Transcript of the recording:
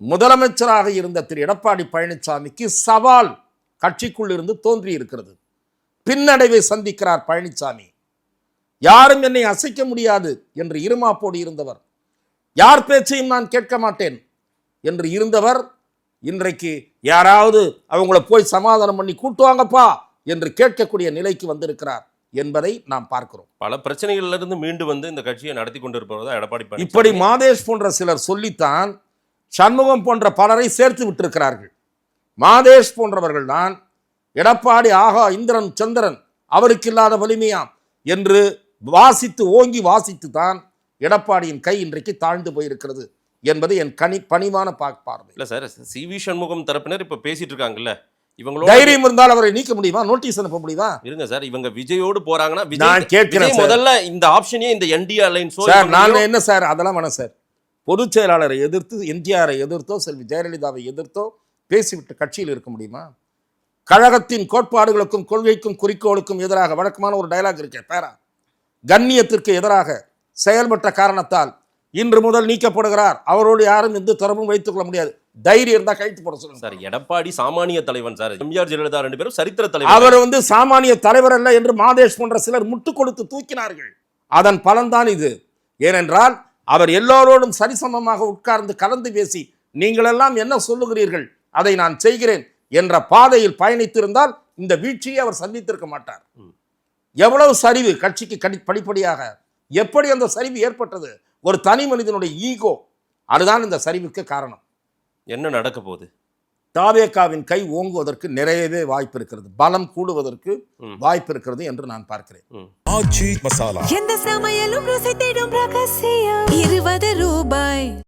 முதலமைச்சராக இருந்த திரு எடப்பாடி பழனிசாமிக்கு சவால் கட்சிக்குள் இருந்து தோன்றி இருக்கிறது. பின்னடைவை சந்திக்கிறார் பழனிசாமி. யாரும் என்னை அசைக்க முடியாது என்று இருமாப்போடு இருந்தவர், யார் பேச்சையும் நான் கேட்க மாட்டேன் என்று இருந்தவர், இன்றைக்கு யாராவது அவங்கள போய் சமாதானம் பண்ணி கூட்டுவாங்கப்பா என்று கேட்கக்கூடிய நிலைக்கு வந்திருக்கிறார் என்பதை நாம் பார்க்கிறோம். பல பிரச்சனைகள்ல இருந்து மீண்டு வந்து இந்த கட்சியை நடத்தி கொண்டிருப்பவர் தான் எடப்பாடி பழனிசாமி. இப்படி மாதேஷ் போன்ற சிலர் சொல்லித்தான் சண்முகம் போன்ற பலரை சேர்த்து விட்டிருக்கிறார்கள். மாதேஷ் போன்றவர்கள் தான் எடப்பாடி ஆகா இந்திரன் சந்திரன் அவருக்கு இல்லாத வலிமையாம் என்று வாசித்து ஓங்கி வாசித்து தான் எடப்பாடியின் கை இன்றைக்கு தாழ்ந்து போயிருக்கிறது என்பது என் பணிவான பார்வை. இல்ல சார், சி.வி. சண்முகம் தரப்பினர் இப்ப பேசிட்டு இருக்காங்கல்ல, இவங்களோட தைரியம் இருந்தால் அவரை நீக்க முடியுமா? நோட்டீஸ் அனுப்ப முடியுமா? இருங்க சார், இவங்க விஜயோடு போறாங்கன்னா நான் கேட்கிறேன் முதல்ல இந்த ஆப்ஷனே இந்த என்டிஏ அலைன்ஸ் சார். நான் என்ன சார் அதெல்லாம் வேணாம் சார். பொதுச் செயலாளரை எதிர்த்து எம்ஜிஆரை எதிர்த்தோ செல்வி ஜெயலலிதாவை எதிர்த்தோ பேசிவிட்டு கட்சியில் இருக்க முடியுமா? கழகத்தின் கோட்பாடுகளுக்கும் கொள்கைக்கும் குறிக்கோளுக்கும் எதிராக வழக்கமான ஒரு டயலாக் இருக்கேன் பேரா, கண்ணியத்திற்கு எதிராக செயல்பட்ட காரணத்தால் இன்று முதல் நீக்கப்படுகிறார். அவரோடு யாரும் எந்த தொடர்பும் வைத்துக் கொள்ள முடியாது. தைரியம் இருந்தா கைத்து போட சொல்லுங்க சார். எடப்பாடி சாமானிய தலைவன் சார், எம்ஜிஆர் ஜெயலலிதா 2 பேரும் சரித்திர தலைவர். அவர் சாமானிய தலைவர் அல்ல என்று மாதேஷ் போன்ற சிலர் முட்டு கொடுத்து தூக்கினார்கள். அதன் பலன்தான் இது. ஏனென்றால் அவர் எல்லோரோடும் சரிசமமாக உட்கார்ந்து கலந்து பேசி நீங்கள் எல்லாம் என்ன சொல்லுகிறீர்கள் அதை நான் செய்கிறேன் என்ற பாதையில் பயணித்திருந்தால் இந்த வீழ்ச்சியை அவர் சந்தித்திருக்க மாட்டார். எவ்வளவு சரிவு கட்சிக்கு படிப்படியாக எப்படி அந்த சரிவு ஏற்பட்டது? ஒரு தனி மனிதனுடைய ஈகோ, அதுதான் இந்த சரிவுக்கு காரணம். என்ன நடக்க போகுது? தாவேகாவின் கை ஓங்குவதற்கு நிறையவே வாய்ப்பு இருக்கிறது, பலம் கூடுவதற்கு வாய்ப்பு இருக்கிறது என்று நான் பார்க்கிறேன். ஆச்சி மசாலா, எந்த சமையலும் ருசி தேடும் ரகசியம், 20 ரூபாய்.